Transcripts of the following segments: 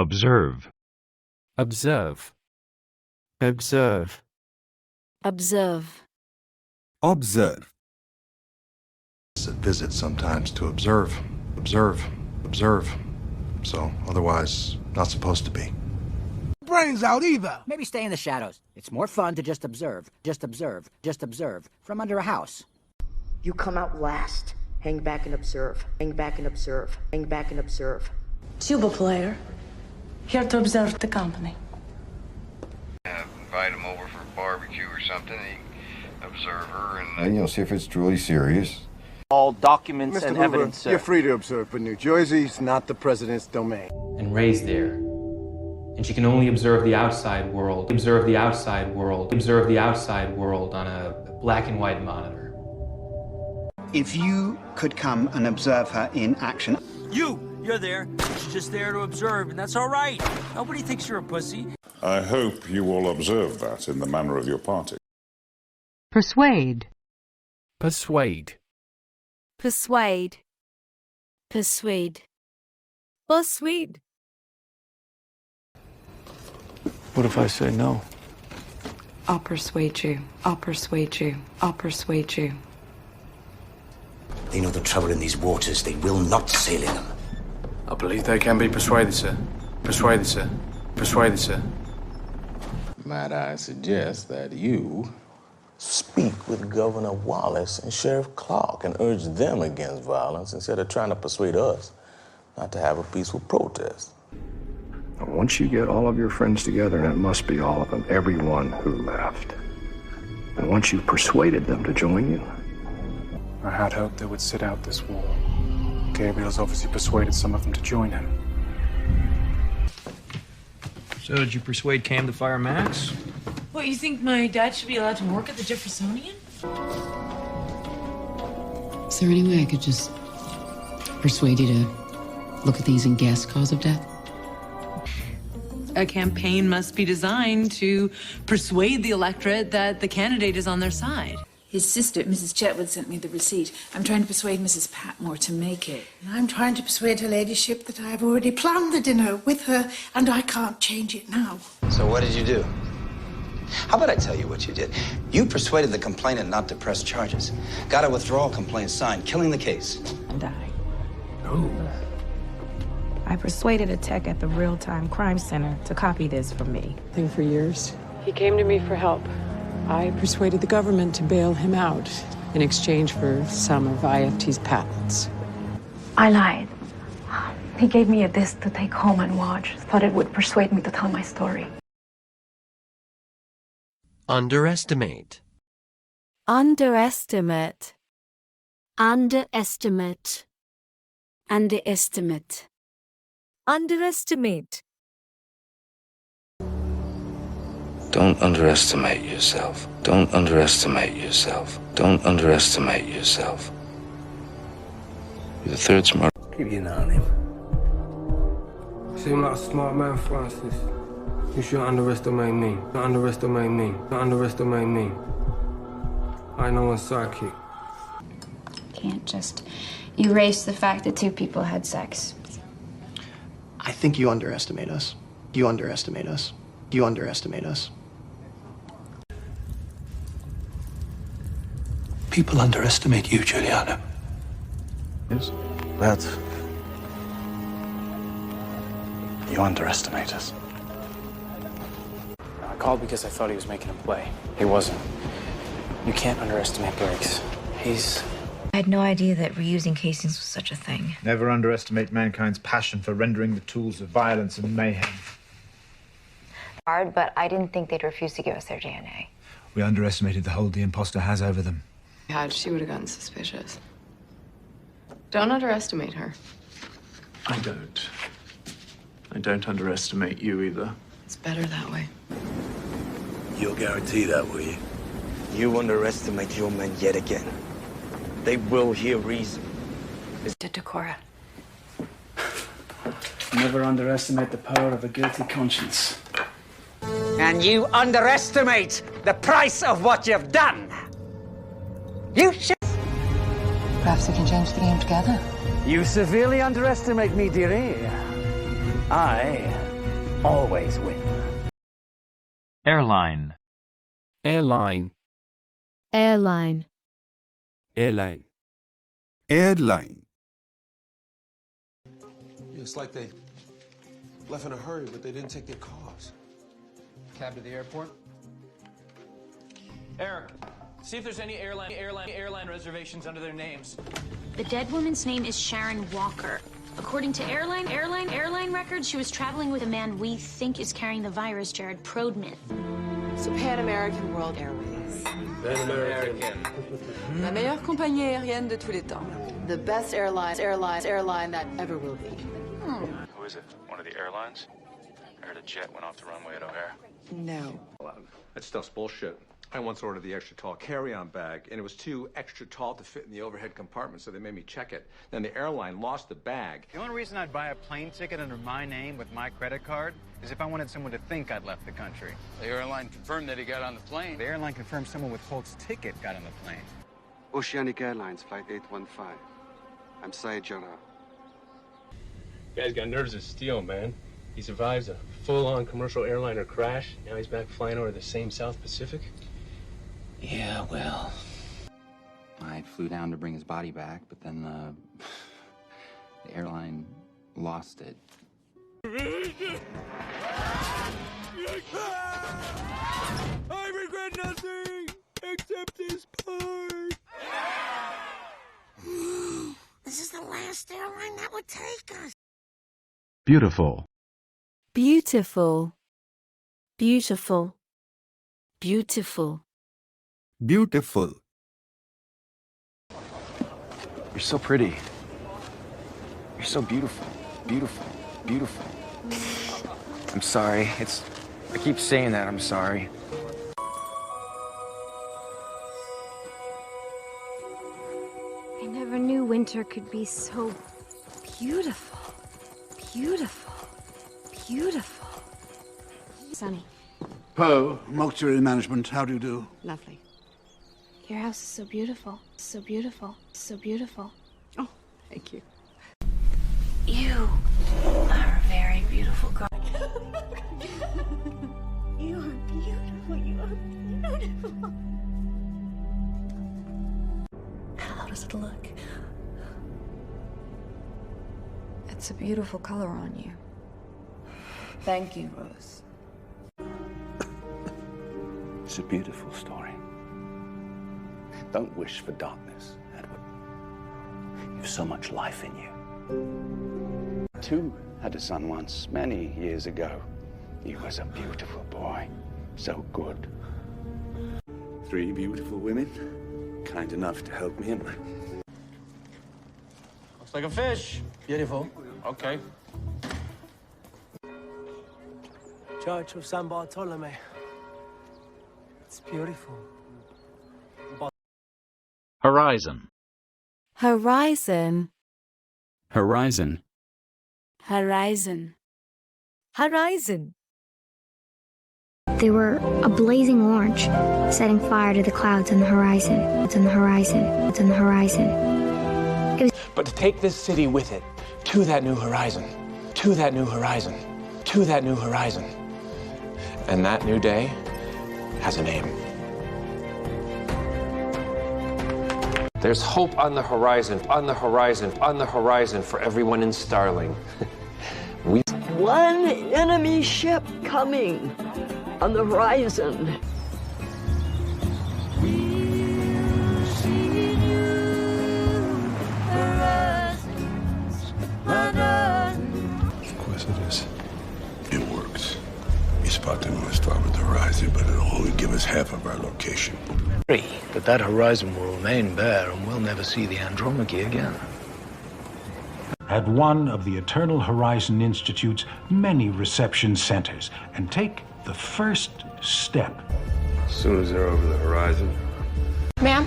observe, observe, observe, observe, observe, Visit sometimes to observe. So, otherwise, not supposed to be. brains out either. Maybe stay in the shadows. It's more fun to just observe from under a house. You come out last. Hang back and observe. Hang back and observe. Hang back and observe. Tuba player. Here to observe the company. Invite him over for a barbecue or something. Observe her And you'll see if it's truly serious. All documents Mr. and Hoover, evidence, sir. you're free to observe, but New Jersey's not the president's domain. And raised there. And she can only observe the outside world, on a black and white monitor. If you could come and observe her in action. You're there. She's just there to observe, and that's all right. Nobody thinks you're a pussy. I hope you all observe that in the manner of your party. persuade, persuade, persuade, persuade, persuade. What if I say no? I'll persuade you. I'll persuade you. I'll persuade you. They know the trouble in these waters. They will not sail in them. I believe they can be persuaded, sir. Persuaded, sir. Persuaded, sir. Might I suggest that you speak with Governor Wallace and Sheriff Clark and urge them against violence instead of trying to persuade us not to have a peaceful protest. Once you get all of your friends together, and it must be all of them, everyone who left, and once you've persuaded them to join you, I had hoped they would sit out this war. Gabriel's obviously persuaded some of them to join him. So did you persuade Cam to fire Max? What, you think my dad should be allowed to work at the Jeffersonian? Is there any way I could just persuade you to look at these and guess cause of death? A campaign must be designed to persuade the electorate that the candidate is on their side. His sister, Mrs. Chetwood, sent me the receipt. I'm trying to persuade Mrs. Patmore to make it. And I'm trying to persuade her ladyship that I've already planned the dinner with her and I can't change it now. So what did you do? How about I tell you what you did? You persuaded the complainant not to press charges. Got a withdrawal complaint signed, killing the case. And I. Oh. I persuaded a tech at the Real-Time Crime Center to copy this for me. For years. He came to me for help. I persuaded the government to bail him out in exchange for some of IFT's patents. I lied. He gave me a disc to take home and watch. Thought it would persuade me to tell my story. Underestimate. Underestimate, underestimate, underestimate, underestimate. Don't underestimate yourself. Don't underestimate yourself. Don't underestimate yourself. You're the third smart. Keep your eye on him. Seem like a smart man, Francis. You shouldn't underestimate me. Don't underestimate me. Don't underestimate me. I know one's sidekick. Can't just erase the fact that two people had sex. I think you underestimate us. You underestimate us. You underestimate us. People underestimate you, Giuliano. Yes? But you underestimate us. I called because I thought he was making a play. He wasn't. You can't underestimate Briggs. I had no idea that reusing casings was such a thing. Never underestimate mankind's passion for rendering the tools of violence and mayhem. Hard, but I didn't think they'd refuse to give us their DNA. We underestimated the hold the imposter has over them. She would have gotten suspicious. Don't underestimate her. I don't underestimate you either. It's better that way. You'll guarantee that, will you? You underestimate your men yet again. They will hear reason. Decora. Never underestimate the power of a guilty conscience. And you underestimate the price of what you've done. You should. Perhaps we can change the game together. You severely underestimate me, dearie. I always win. Airline. Airline. Airline. Airline. Airline. It's like they left in a hurry, but they didn't take their cars. Cab to the airport. Eric, see if there's any airline reservations under their names. The dead woman's name is Sharon Walker. According to airline records, she was traveling with a man we think is carrying the virus, Jared Prodman. So Pan American World Airways. Pan American. La meilleure compagnie aérienne de tous les temps. The best airline that ever will be. Who is it? One of the airlines? I heard a jet went off the runway at O'Hare. No. That stuff's bullshit. I once ordered the extra tall carry-on bag, and it was too extra tall to fit in the overhead compartment, so they made me check it. Then the airline lost the bag. The only reason I'd buy a plane ticket under my name with my credit card is if I wanted someone to think I'd left the country. The airline confirmed that he got on the plane. The airline confirmed someone with Holt's ticket got on the plane. Oceanic Airlines, Flight 815. I'm Syed Jarrah. Guy's got nerves of steel, man. He survives a full-on commercial airliner crash. Now he's back flying over the same South Pacific. Yeah, well, I flew down to bring his body back, but then the airline lost it. I regret nothing except this part. This is the last airline that would take us. Beautiful. Beautiful. Beautiful. Beautiful. Beautiful. You're so pretty. You're so beautiful. Beautiful. Beautiful. I'm sorry. I keep saying that. I'm sorry. I never knew winter could be so beautiful. Beautiful. Beautiful. Sunny. Poe, Mortuary Management, how do you do? Lovely. Your house is so beautiful. So beautiful. So beautiful. Oh, thank you. You are a very beautiful girl. You are beautiful. You are beautiful. How does it look? It's a beautiful color on you. Thank you, Rose. It's a beautiful story. Don't wish for darkness, Edward. You've so much life in you. Two had a son once, many years ago. He was a beautiful boy, so good. Three beautiful women, kind enough to help me in my... Looks like a fish. Beautiful. Okay. Church of San Bartolome. It's beautiful. Horizon. Horizon. Horizon. Horizon. Horizon. They were a blazing orange, setting fire to the clouds on the horizon. It's on the horizon. It's on the horizon. But to take this city with it to that new horizon, to that new horizon, to that new horizon. And that new day has a name. There's hope on the horizon, on the horizon, on the horizon for everyone in Starling. One enemy ship coming on the horizon. Of course it is. It works. You spot the North Star with the horizon, but it'll only give us half of our location. But that horizon will remain bare and we'll never see the Andromache again. At one of the Eternal Horizon Institute's many reception centers and take the first step. As soon as they're over the horizon. Ma'am,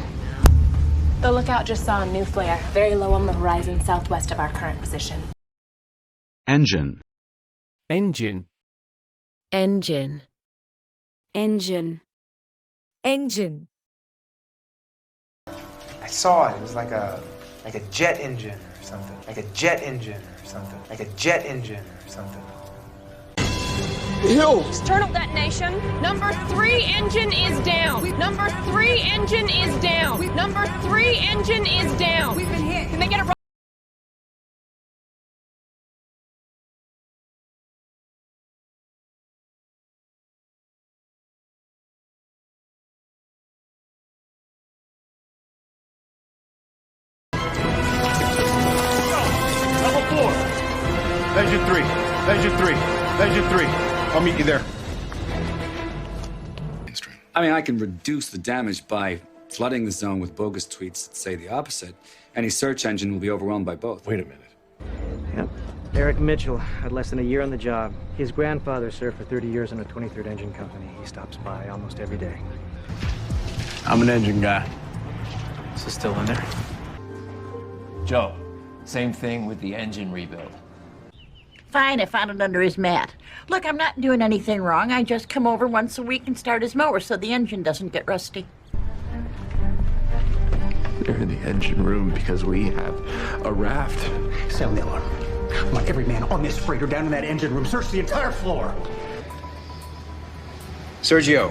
the lookout just saw a new flare, very low on the horizon, southwest of our current position. Engine. Engine. Engine. Engine. Engine. I saw it. It was like a jet engine or something. Like a jet engine or something. Like a jet engine or something. External detonation. Number 3 engine is down. Number 3 engine is down. Number 3 engine is down. We've been hit. Can they get a Engine 3. Engine 3. Engine 3. I'll meet you there. I mean, I can reduce the damage by flooding the zone with bogus tweets that say the opposite. Any search engine will be overwhelmed by both. Wait a minute. Yep. Eric Mitchell had less than a year on the job. His grandfather served for 30 years in a 23rd Engine Company. He stops by almost every day. I'm an engine guy. Is this still in there? Joe, same thing with the engine rebuild. Fine, I found it under his mat. Look, I'm not doing anything wrong. I just come over once a week and start his mower so the engine doesn't get rusty. They're in the engine room because we have a raft. Sound the alarm. I want every man on this freighter down in that engine room. Search the entire floor. Sergio,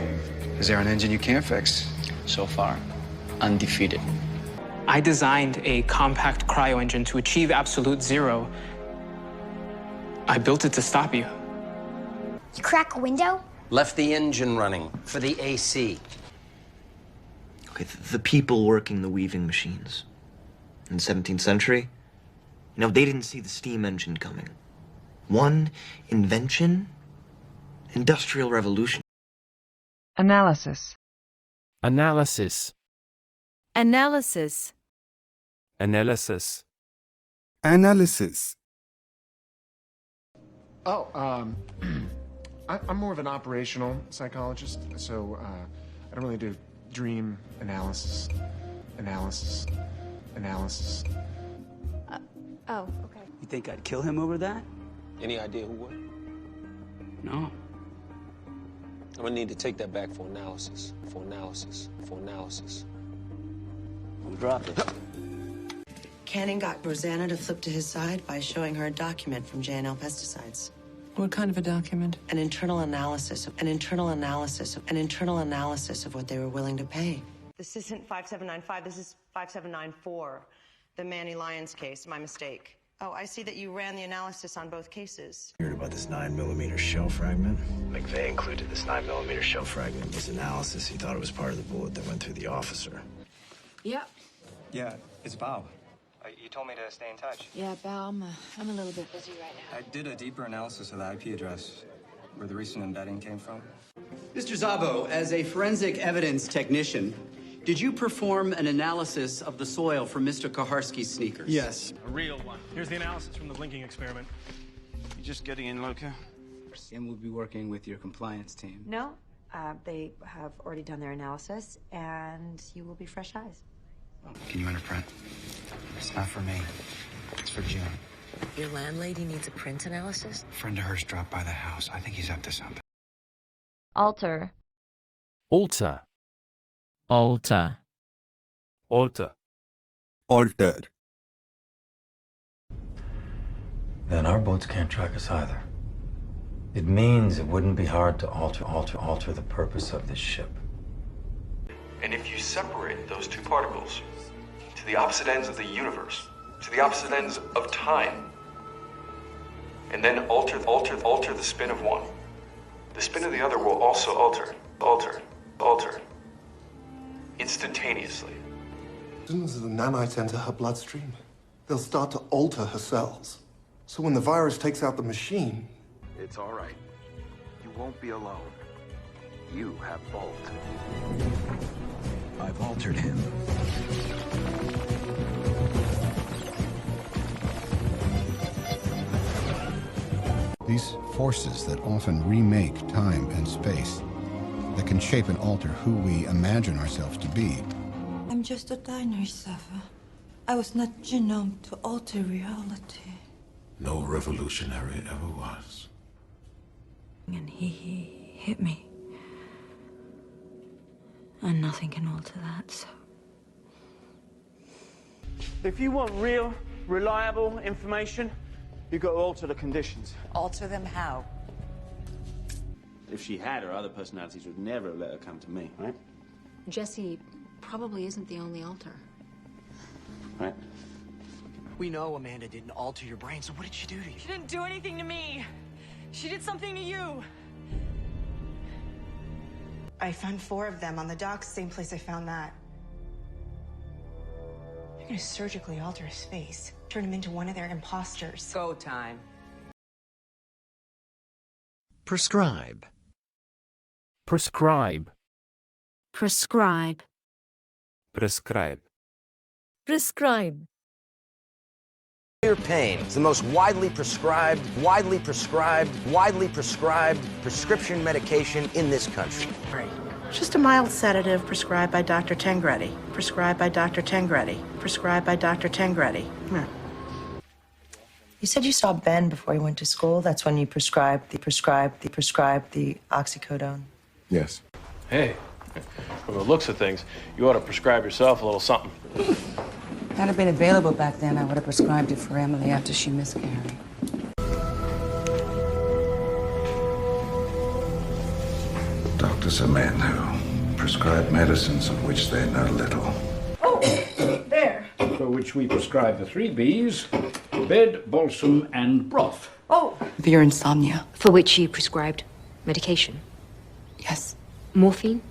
is there an engine you can't fix? So far, undefeated. I designed a compact cryo engine to achieve absolute zero. I built it to stop you. You crack a window? Left the engine running for the AC. Okay, the people working the weaving machines in the 17th century, they didn't see the steam engine coming. One invention, industrial revolution. Analysis. Analysis. Analysis. Analysis. Analysis. Oh, I'm more of an operational psychologist, so I don't really do dream analysis. Analysis. Oh, okay. You think I'd kill him over that? Any idea who would? No. I'm gonna need to take that back for analysis. We'll drop it. Canning got Rosanna to flip to his side by showing her a document from J&L Pesticides. What kind of a document? An internal analysis of what they were willing to pay. This isn't 5795, this is 5794. The Manny Lyons case, my mistake. Oh, I see that you ran the analysis on both cases. Heard about this 9mm shell fragment? McVeigh included this 9mm shell fragment in his analysis. He thought it was part of the bullet that went through the officer. Yep. Yeah, it's Bao. You told me to stay in touch. Yeah, Bao, I'm a little bit busy right now. I did a deeper analysis of the IP address, where the recent embedding came from. Mr. Szabo, as a forensic evidence technician, did you perform an analysis of the soil from Mr. Kaharski's sneakers? Yes. A real one. Here's the analysis from the blinking experiment. You just getting in, Loka? And we'll be working with your compliance team. No, they have already done their analysis, and you will be fresh eyes. Can you underprint? It's not for me. It's for June. Your landlady needs a print analysis? A friend of hers dropped by the house. I think he's up to something. Alter. Alter. Alter. Alter. Alter. Then our boats can't track us either. It means it wouldn't be hard to alter the purpose of this ship. And if you separate those two particles to the opposite ends of the universe, to the opposite ends of time, and then alter the spin of one, the spin of the other will also alter, instantaneously. As soon as the nanites enter her bloodstream, they'll start to alter her cells. So when the virus takes out the machine... It's all right. You won't be alone. You have Bolt. I've altered him. These forces that often remake time and space, that can shape and alter who we imagine ourselves to be. I'm just a diner, Safa. I was not genomed to alter reality. No revolutionary ever was. And he hit me. And nothing can alter that, so... If you want real, reliable information, you've got to alter the conditions. Alter them how? If she had, her other personalities would never have let her come to me, right? Jesse probably isn't the only alter. Right. We know Amanda didn't alter your brain, so what did she do to you? She didn't do anything to me. She did something to you. I found 4 of them on the docks, same place I found that. They're gonna surgically alter his face, turn him into one of their imposters. Go time. Prescribe. Prescribe. Prescribe. Prescribe. Prescribe. Severe pain is the most widely prescribed prescription medication in this country. Just a mild sedative prescribed by Dr. Tengredi. Prescribed by Dr. Tengredi. Prescribed by Dr. Tengredi. You said you saw Ben before he went to school. That's when you prescribed the oxycodone. Yes. Hey, from the looks of things, you ought to prescribe yourself a little something. If that had been available back then, I would have prescribed it for Emily after she miscarried. Doctors are men who prescribe medicines of which they know little. Oh, there. For which we prescribe the 3 Bs, bed, balsam, and broth. Oh. For your insomnia. For which you prescribed medication? Yes. Morphine?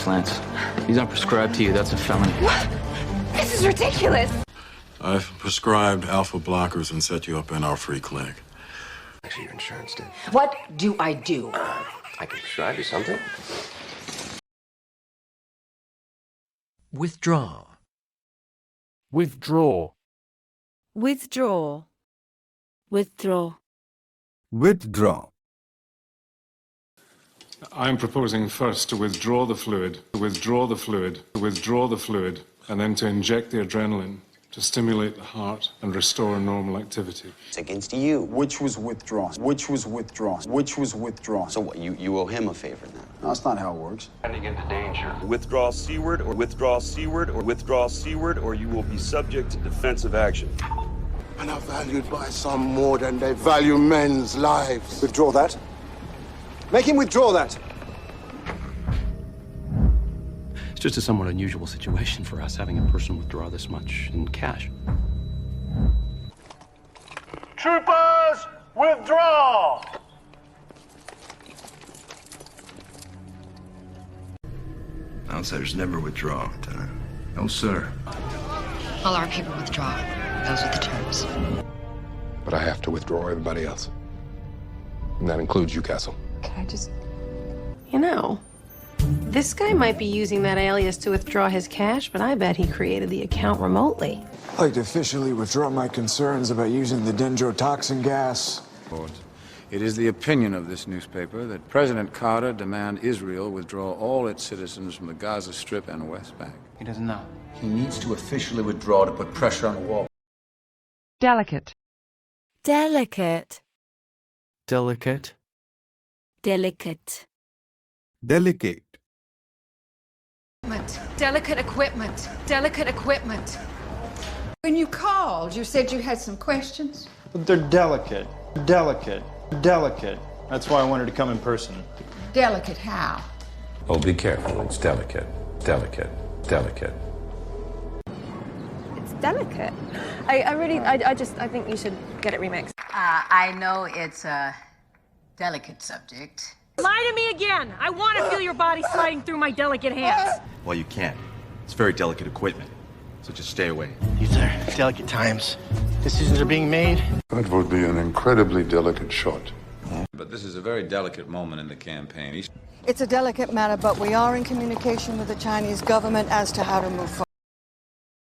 Lance, he's not prescribed to you. That's a felony. What? This is ridiculous. I've prescribed alpha blockers and set you up in our free clinic. Actually, your insurance did. What do I do? I can prescribe you something. Withdraw. Withdraw. Withdraw. Withdraw. Withdraw. I'm proposing first to withdraw the fluid, and then to inject the adrenaline to stimulate the heart and restore normal activity. It's against you. Which was withdrawn? So what, you owe him a favor then? No, that's not how it works. Standing into danger. Withdraw seaward, or you will be subject to defensive action. And are valued by some more than they value men's lives. Withdraw that. Make him withdraw that. It's just a somewhat unusual situation for us, having a person withdraw this much in cash. Troopers, withdraw! Outsiders never withdraw, Lieutenant. No, sir. All our people withdraw. Those are the terms. But I have to withdraw everybody else. And that includes you, Castle. Can I just... You know, this guy might be using that alias to withdraw his cash, but I bet he created the account remotely. I'd like to officially withdraw my concerns about using the dendrotoxin gas. It is the opinion of this newspaper that President Carter demand Israel withdraw all its citizens from the Gaza Strip and West Bank. He doesn't know. He needs to officially withdraw to put pressure on the wall. Delicate. Delicate. Delicate. Delicate. Delicate. Delicate equipment. Delicate equipment. When you called, you said you had some questions? But they're delicate. That's why I wanted to come in person. Delicate how? Oh, be careful. It's delicate. It's delicate. I think you should get it remixed. I know it's a delicate subject. Lie to me again. I want to feel your body sliding through my delicate hands. Well, you can't. It's very delicate equipment. So just stay away. These are delicate times. Decisions are being made. That would be an incredibly delicate shot. But this is a very delicate moment in the campaign. It's a delicate matter, but we are in communication with the Chinese government as to how to move forward.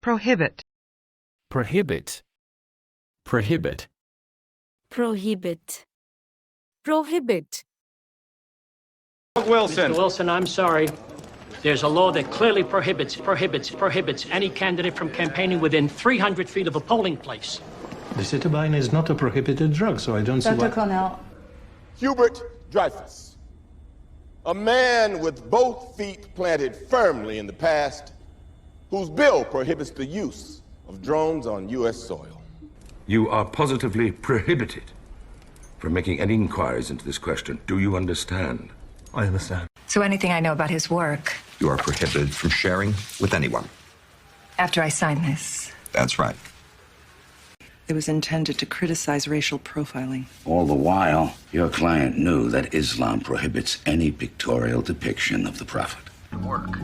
Prohibit. Prohibit. Prohibit. Prohibit. Prohibit. Wilson. Mr. Wilson, I'm sorry. There's a law that clearly prohibits any candidate from campaigning within 300 feet of a polling place. Acetobine is not a prohibited drug, so I don't see why... Dr. Cornell. Hubert Dreyfus, a man with both feet planted firmly in the past, whose bill prohibits the use of drones on U.S. soil. You are positively prohibited from making any inquiries into this question. Do you understand? I understand. So anything I know about his work, You are prohibited from sharing with anyone. after I sign this, That's right. It was intended to criticize racial profiling. All the while, your client knew that Islam prohibits any pictorial depiction of the Prophet. Work.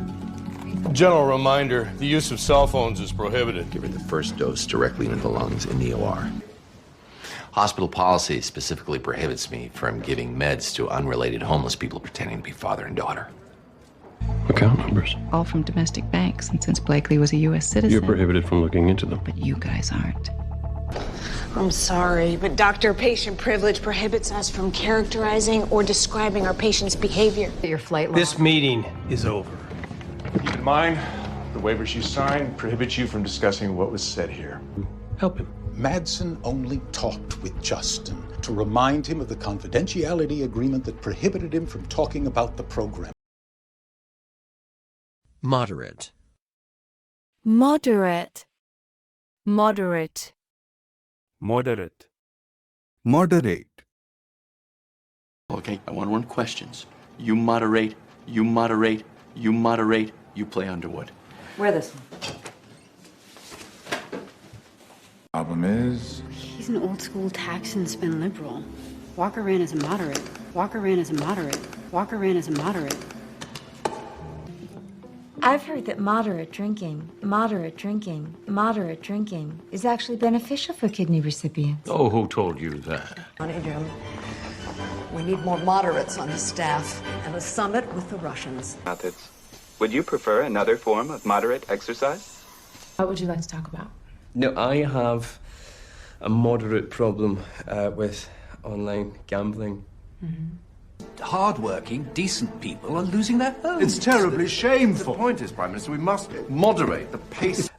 General reminder, the use of cell phones is prohibited. Giving the first dose directly into the lungs in the OR. Hospital policy specifically prohibits me from giving meds to unrelated homeless people pretending to be father and daughter. Account numbers. All from domestic banks, and since Blakely was a U.S. citizen. You're prohibited from looking into them. But you guys aren't. I'm sorry, but doctor-patient privilege prohibits us from characterizing or describing our patient's behavior. Your flight This meeting is over. Keep in mind, the waivers you signed prohibits you from discussing what was said here. Help him. Madsen only talked with Justin to remind him of the confidentiality agreement that prohibited him from talking about the program. Moderate. Moderate. Moderate. Moderate. Moderate. Okay, I want to run questions. You moderate, you moderate, you moderate, you play Underwood. Wear this one. Problem is, He's an old-school tax and spin liberal. Walker ran as a moderate. Walker ran as a moderate. Walker ran as a moderate. I've heard that moderate drinking is actually beneficial for kidney recipients. Oh, who told you that? Jim, we need more moderates on the staff and a summit with the Russians. Methods. Would you prefer another form of moderate exercise? What would you like to talk about? No, I have a moderate problem with online gambling. hard-working, decent people are losing their homes. It's terribly shameful. The point is, Prime Minister, we must moderate the pace.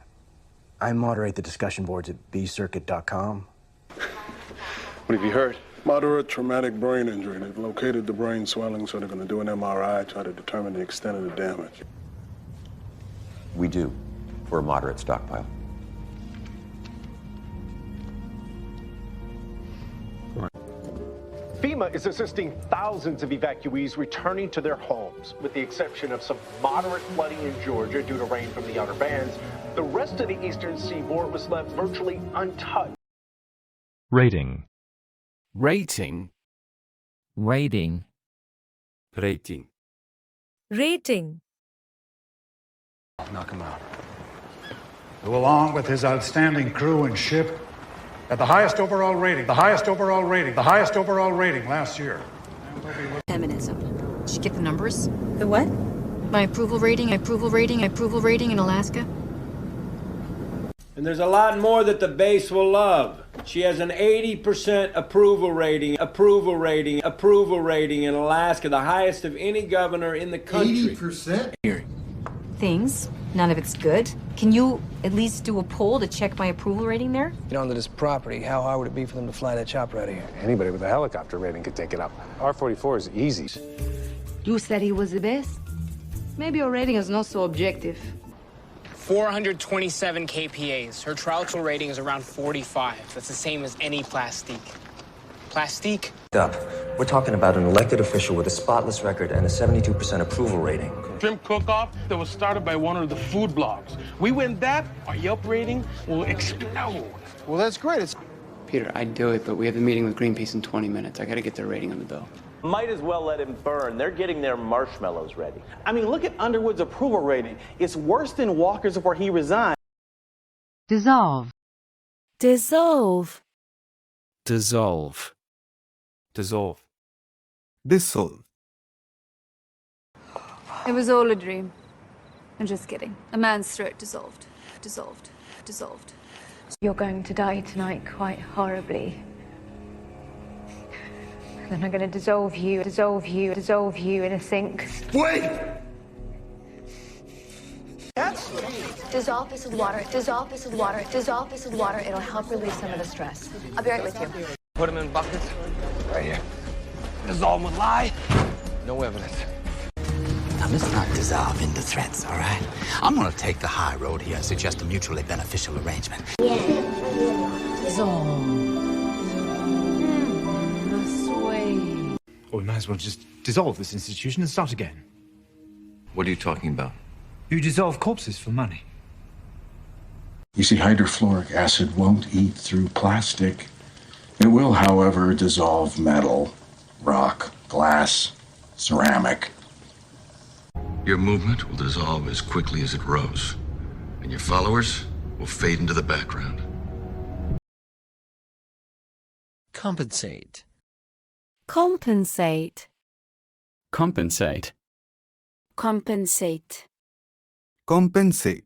I moderate the discussion boards at bcircuit.com. What have you heard? Moderate traumatic brain injury. They've located the brain swelling, so they're going to do an MRI, try to determine the extent of the damage. We do, for a moderate stockpile. FEMA is assisting thousands of evacuees returning to their homes, with the exception of some moderate flooding in Georgia due to rain from the outer bands. The rest of the eastern seaboard was left virtually untouched. Rating. Rating. Rating. Rating. Rating. Knock him out. Who, along with his outstanding crew and ship, at the highest overall rating, the highest overall rating, the highest overall rating last year. Feminism. Did you get the numbers? The what? My approval rating in Alaska. And there's a lot more that the base will love. She has an 80% approval rating in Alaska, the highest of any governor in the country. 80%? Things. None of it's good. Can you at least do a poll to check my approval rating there? Get onto this property, how hard would it be for them to fly that chopper out of here? Anybody with a helicopter rating could take it up. R-44 is easy. You said he was the best? Maybe your rating is not so objective. 427 kPAs. Her trial rating is around 45. That's the same as any plastique. Plastique? We're talking about an elected official with a spotless record and a 72% approval rating. Shrimp cook-off that was started by one of the food blogs. We win that, our Yelp rating will explode. Well, that's great. Peter, I'd do it, but we have a meeting with Greenpeace in 20 minutes. I gotta get their rating on the bill. Might as well let him burn. They're getting their marshmallows ready. I mean, look at Underwood's approval rating. It's worse than Walker's before he resigned. Dissolve. Dissolve. Dissolve. Dissolve. Dissolve. It was all a dream. I'm just kidding. A man's throat dissolved. Dissolved. Dissolved. You're going to die tonight quite horribly. Then I'm going to dissolve you in a sink. Wait! Dissolve this with water. Dissolve this with water. Dissolve this with water. It'll help relieve some of the stress. I'll be right with you. Put them in buckets. Right here. Dissolve with lie. No evidence. Now, let's not dissolve into threats, all right? I'm going to take the high road here and suggest a mutually beneficial arrangement. Dissolve. Or we might as well just dissolve this institution and start again. What are you talking about? You dissolve corpses for money. You see, hydrofluoric acid won't eat through plastic. It will, however, dissolve metal, rock, glass, ceramic. Your movement will dissolve as quickly as it rose, and your followers will fade into the background. Compensate. Compensate. Compensate. Compensate. Compensate.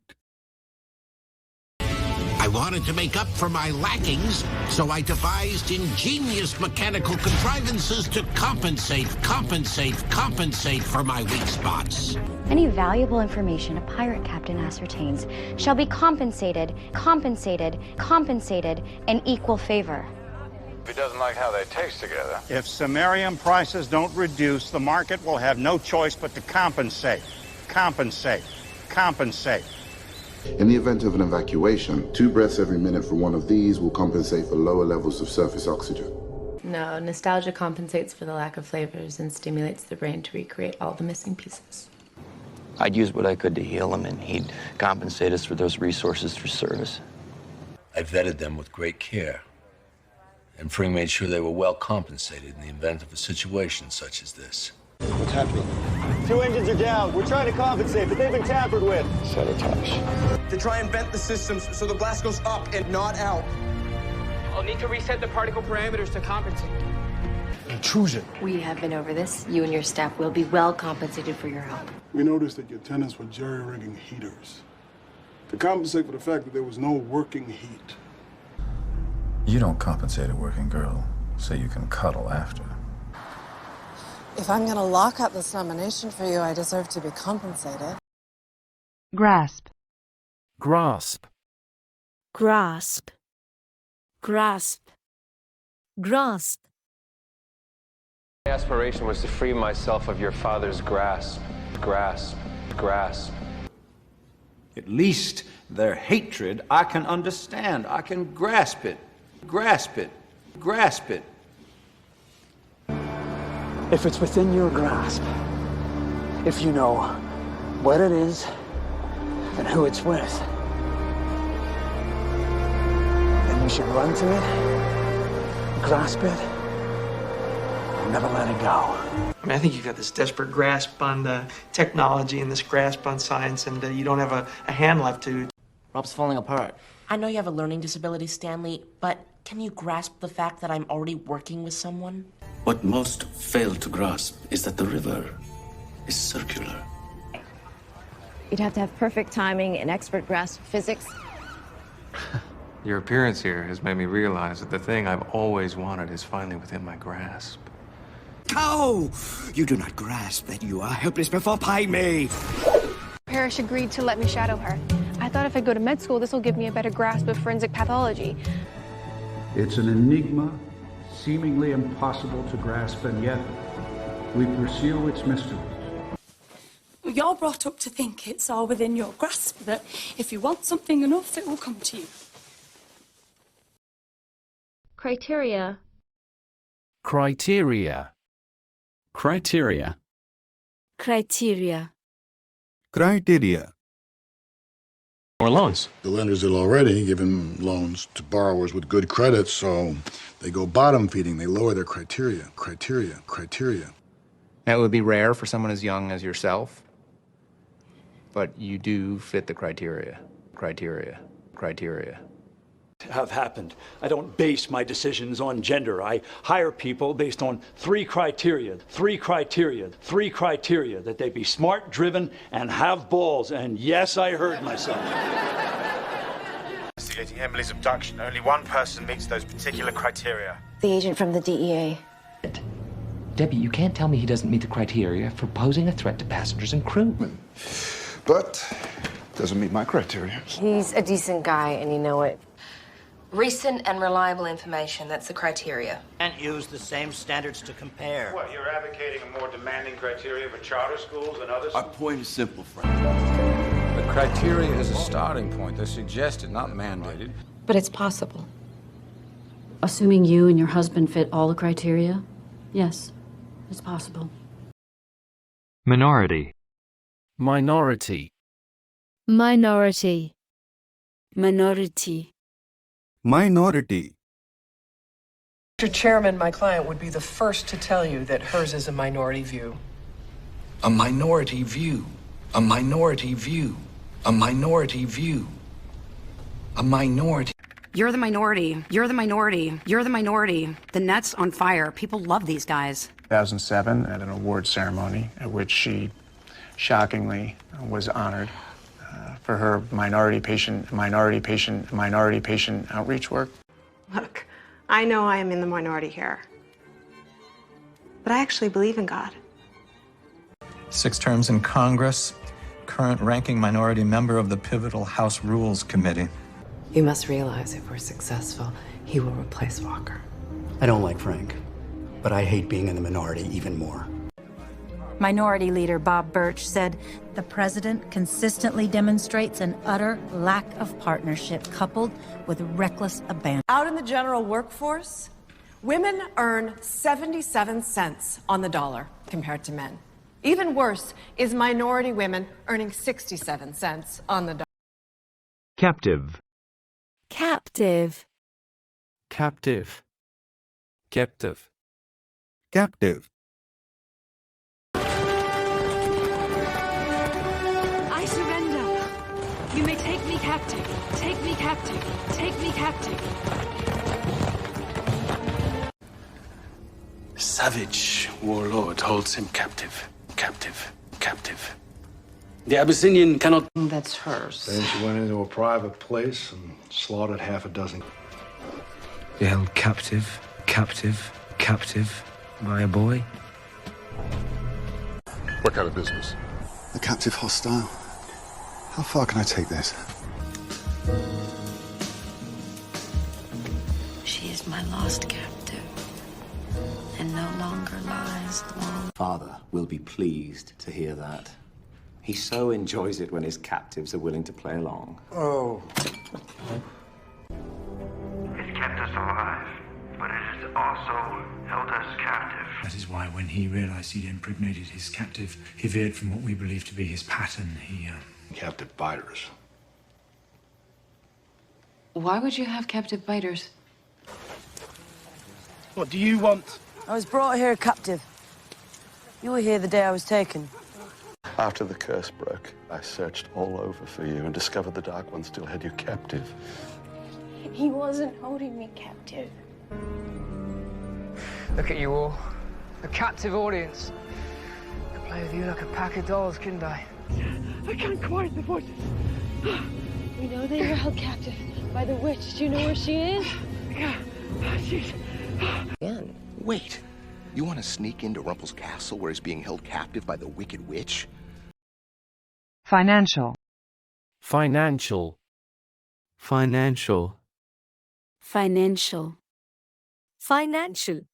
I wanted to make up for my lackings, so I devised ingenious mechanical contrivances to compensate for my weak spots. Any valuable information a pirate captain ascertains shall be compensated in equal favor. If he doesn't like how they taste together. If samarium prices don't reduce, the market will have no choice but to compensate. In the event of an evacuation, 2 breaths every minute for one of these will compensate for lower levels of surface oxygen. No, nostalgia compensates for the lack of flavors and stimulates the brain to recreate all the missing pieces. I'd use what I could to heal him, and he'd compensate us for those resources through service. I vetted them with great care, and Fring made sure they were well compensated in the event of a situation such as this. What's happening? 2 engines are down. We're trying to compensate, but they've been tampered with. Sabotage. To try and bend the systems so the blast goes up and not out. I'll need to reset the particle parameters to compensate. Intrusion. We have been over this. You and your staff will be well compensated for your help. We noticed that your tenants were jerry-rigging heaters to compensate for the fact that there was no working heat. You don't compensate a working girl so you can cuddle after. If I'm going to lock up this nomination for you, I deserve to be compensated. Grasp. Grasp. Grasp. Grasp. Grasp. My aspiration was to free myself of your father's grasp. At least their hatred I can understand. I can grasp it. If it's within your grasp, if you know what it is and who it's with, then you should run to it, grasp it, and never let it go. I mean, I think you've got this desperate grasp on technology and this grasp on science, and you don't have a hand left to. Rob's falling apart. I know you have a learning disability, Stanley, but can you grasp the fact that I'm already working with someone? What most fail to grasp is that the river is circular. You'd have to have perfect timing and expert grasp of physics. Your appearance here has made me realize that the thing I've always wanted is finally within my grasp. Oh! You do not grasp that you are helpless before pie me! Parrish agreed to let me shadow her. I thought if I go to med school, this will give me a better grasp of forensic pathology. It's an enigma, seemingly impossible to grasp, and yet we pursue its mysteries. You're brought up to think it's all within your grasp, that if you want something enough, it will come to you. Criteria. Criteria. Criteria. Criteria. Criteria. More loans. The lenders are already giving loans to borrowers with good credit, so they go bottom feeding. They lower their criteria. That would be rare for someone as young as yourself, but you do fit the criteria. Have happened. I don't base my decisions on gender. I hire people based on three criteria, that they be smart, driven, and have balls. And yes, I heard myself. Investigating Emily's abduction, only one person meets those particular criteria. The agent from the DEA. Debbie, you can't tell me he doesn't meet the criteria for posing a threat to passengers and crew. But doesn't meet my criteria. He's a decent guy, and you know it. Recent and reliable information, that's the criteria. Can't use the same standards to compare. What, you're advocating a more demanding criteria for charter schools and others? Our point is simple, Frank. The criteria is a starting point. They're suggested, not mandated. But it's possible. Assuming you and your husband fit all the criteria? Yes. It's possible. Minority. Minority. Minority. Minority. Minority. Mr. Chairman, my client would be the first to tell you that hers is a minority view. A minority view. A minority view. A minority view. A minority. You're the minority. You're the minority. You're the minority. The net's on fire. People love these guys. 2007 at an award ceremony at which she shockingly was honored for her minority patient outreach work. Look, I know I am in the minority here, but I actually believe in God. 6 terms in Congress, current ranking minority member of the pivotal House Rules Committee. You must realize if we're successful, he will replace Walker. I don't like Frank, but I hate being in the minority even more. Minority Leader Bob Birch said, "The president consistently demonstrates an utter lack of partnership coupled with reckless abandon." Out in the general workforce, women earn 77 cents on the dollar compared to men. Even worse is minority women earning 67 cents on the dollar. Captive. Captive. Captive. Captive. Captive. I surrender. You may take me captive. Take me captive. Take me captive. Savage warlord holds him captive. Captive. Captive. The Abyssinian cannot... That's hers. Then she went into a private place and slaughtered half a dozen. You're held captive, captive, captive by a boy? What kind of business? The captive hostile. How far can I take this? She is my lost captive, and no longer lies long. Father will be pleased to hear that. He so enjoys it when his captives are willing to play along. Oh. It kept us alive, but it has also held us captive. That is why when he realized he'd impregnated his captive, he veered from what we believe to be his pattern. He, Captive biters. Why would you have captive biters? What do you want? I was brought here captive. You were here the day I was taken. After the curse broke, I searched all over for you and discovered the Dark One still had you captive. He wasn't holding me captive. Look at you all. A captive audience. I could play with you like a pack of dolls, couldn't I? I can't quiet the voices. We know that you're held captive by the witch. Do you know where she is? Yeah. She's... Again. Wait. You want to sneak into Rumpel's castle where he's being held captive by the Wicked Witch? Financial. Financial. Financial. Financial. Financial.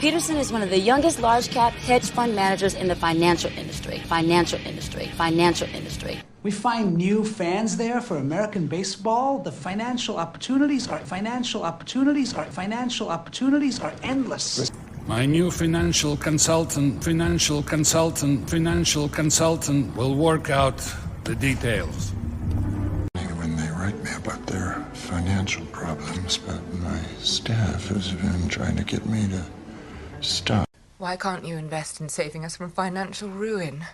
Peterson is one of the youngest large-cap hedge fund managers in the financial industry. Financial industry. Financial industry. We find new fans there for American baseball. The financial opportunities are endless. My new financial consultant will work out the details. When they write me about their financial problems, but my staff has been trying to get me to stop. Why can't you invest in saving us from financial ruin?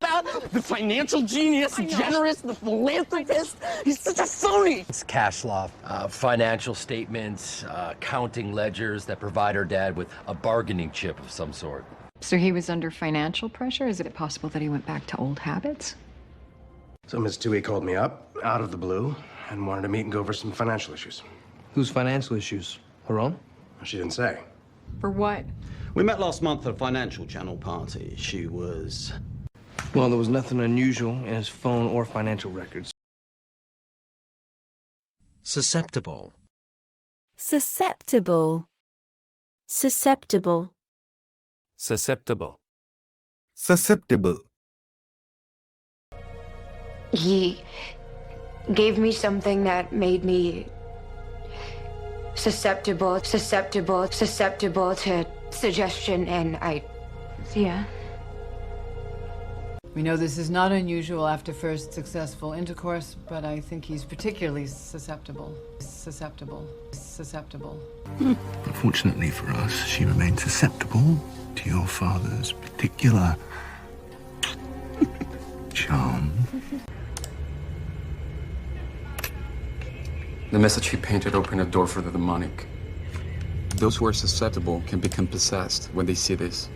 The financial genius, generous, the philanthropist. He's such a phony. It's cash law, financial statements, accounting ledgers that provide her dad with a bargaining chip of some sort. So he was under financial pressure? Is it possible that he went back to old habits? So Ms. Dewey called me up, out of the blue, and wanted to meet and go over some financial issues. Whose financial issues? Her own? She didn't say. For what? We met last month at a Financial Channel party. She was... Well, there was nothing unusual in his phone or financial records. Susceptible. Susceptible. Susceptible. Susceptible. Susceptible. He gave me something that made me susceptible to suggestion and idea. We know this is not unusual after first successful intercourse, but I think he's particularly susceptible. Unfortunately for us, she remained susceptible to your father's particular charm. The message he painted opened a door for the demonic. Those who are susceptible can become possessed when they see this.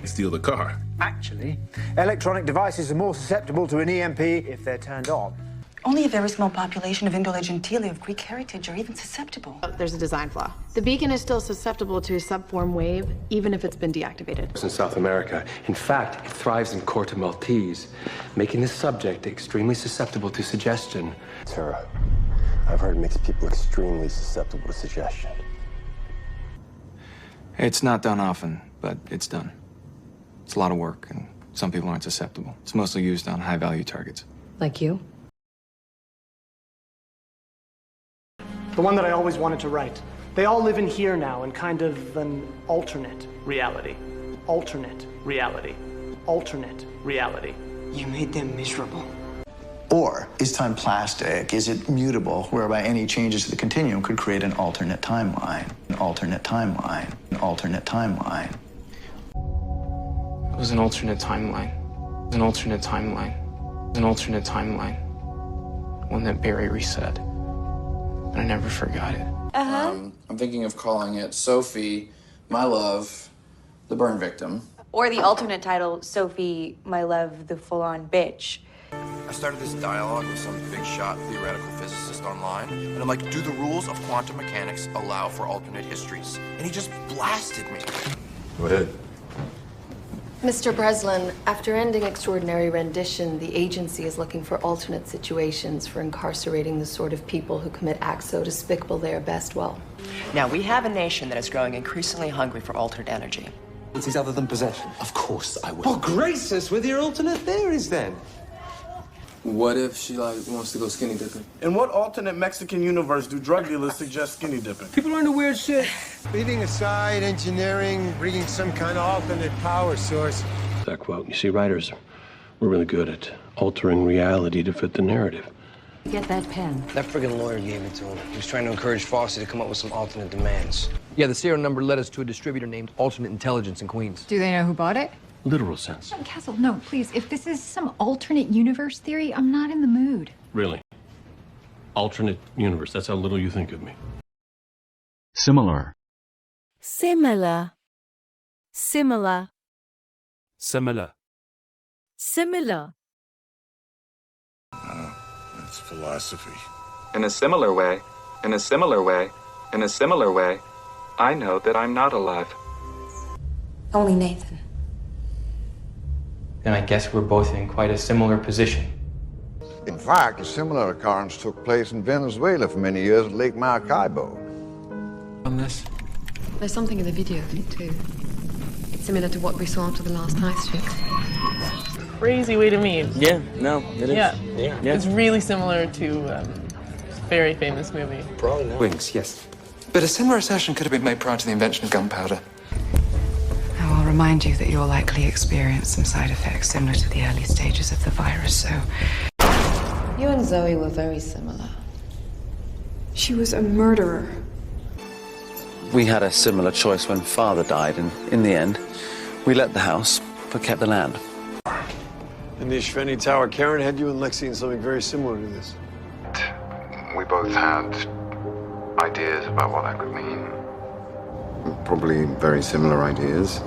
They steal the car. Actually, electronic devices are more susceptible to an EMP if they're turned on. Only a very small population of Indo gentilly of Greek heritage are even susceptible. There's a design flaw. The beacon is still susceptible to a subform wave, even if it's been deactivated. In South America. In fact, it thrives in Corte Maltese, making this subject extremely susceptible to suggestion. Sarah, I've heard it makes people extremely susceptible to suggestion. It's not done often, but it's done. It's a lot of work, and some people aren't susceptible. It's mostly used on high-value targets. Like you? The one that I always wanted to write. They all live in here now in kind of an alternate reality. Alternate reality. Alternate reality. You made them miserable. Or is time plastic? Is it mutable, whereby any changes to the continuum could create an alternate timeline? An alternate timeline. An alternate timeline. It was an alternate timeline. An alternate timeline. An alternate timeline. One that Barry reset. And I never forgot it. I'm thinking of calling it Sophie, My Love, the Burn Victim. Or the alternate title, Sophie, My Love, the Full-On Bitch. I started this dialogue with some big shot theoretical physicist online, and I'm like, do the rules of quantum mechanics allow for alternate histories? And he just blasted me. Go ahead. Mr. Breslin, after ending extraordinary rendition, the agency is looking for alternate situations for incarcerating the sort of people who commit acts so despicable they are best well. Now, we have a nation that is growing increasingly hungry for alternate energy. It's other than possession. Of course I will. Well, grace us with your alternate theories, then. What if she, wants to go skinny dipping? In what alternate Mexican universe do drug dealers suggest skinny dipping? People are into weird shit. Leaving aside engineering, bringing some kind of alternate power source. That quote. You see, writers, we're really good at altering reality to fit the narrative. Get that pen. That friggin' lawyer gave it to him. He was trying to encourage Fossey to come up with some alternate demands. Yeah, the serial number led us to a distributor named Alternate Intelligence in Queens. Do they know who bought it? Literal sense. Castle, no, please. If this is some alternate universe theory, I'm not in the mood. Really? Alternate universe. That's how little you think of me. Similar. Similar. Similar. Similar. Similar. That's philosophy. In a similar way, in a similar way, in a similar way, I know that I'm not alive. Only Nathan. Then I guess we're both in quite a similar position. In fact, a similar occurrence took place in Venezuela for many years at Lake Maracaibo. On this? There's something in the video, too. It's similar to what we saw after the last heist fix. Crazy way to meet. Yeah, no, it is. Yeah. Yeah. It's really similar to a very famous movie. Probably not. Wings, yes. But a similar assertion could have been made prior to the invention of gunpowder. I will remind you that you'll likely experience some side effects similar to the early stages of the virus, so... You and Zoe were very similar. She was a murderer. We had a similar choice when Father died, and in the end, we let the house, but kept the land. In the Ishveni Tower, Karen had you and Lexi in something very similar to this. We both had ideas about what that could mean. Probably very similar ideas.